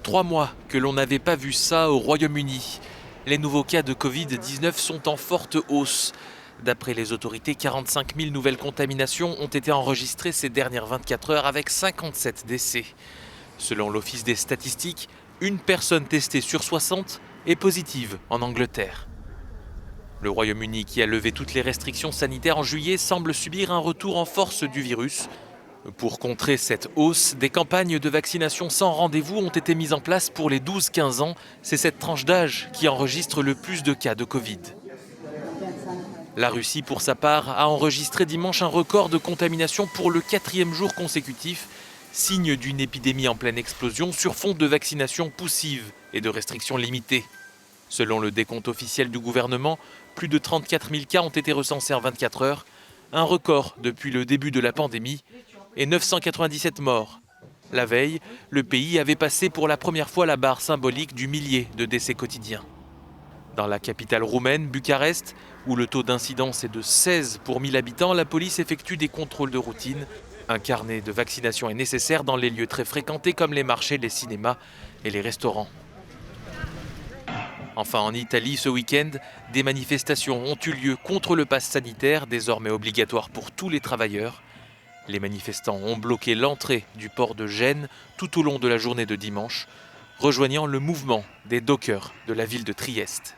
3 mois que l'on n'avait pas vu ça au Royaume-Uni. Les nouveaux cas de Covid-19 sont en forte hausse. D'après les autorités, 45 000 nouvelles contaminations ont été enregistrées ces dernières 24 heures avec 57 décès. Selon l'Office des statistiques, une personne testée sur 60 est positive en Angleterre. Le Royaume-Uni, qui a levé toutes les restrictions sanitaires en juillet, semble subir un retour en force du virus. Pour contrer cette hausse, des campagnes de vaccination sans rendez-vous ont été mises en place pour les 12-15 ans. C'est cette tranche d'âge qui enregistre le plus de cas de Covid. La Russie, pour sa part, a enregistré dimanche un record de contamination pour le 4e jour consécutif, signe d'une épidémie en pleine explosion sur fond de vaccination poussive et de restrictions limitées. Selon le décompte officiel du gouvernement, plus de 34 000 cas ont été recensés en 24 heures, un record depuis le début de la pandémie, et 997 morts. La veille, le pays avait passé pour la première fois la barre symbolique du millier de décès quotidiens. Dans la capitale roumaine, Bucarest, où le taux d'incidence est de 16 pour 1000 habitants, la police effectue des contrôles de routine. Un carnet de vaccination est nécessaire dans les lieux très fréquentés comme les marchés, les cinémas et les restaurants. Enfin, en Italie, ce week-end, des manifestations ont eu lieu contre le pass sanitaire, désormais obligatoire pour tous les travailleurs. Les manifestants ont bloqué l'entrée du port de Gênes tout au long de la journée de dimanche, rejoignant le mouvement des dockers de la ville de Trieste.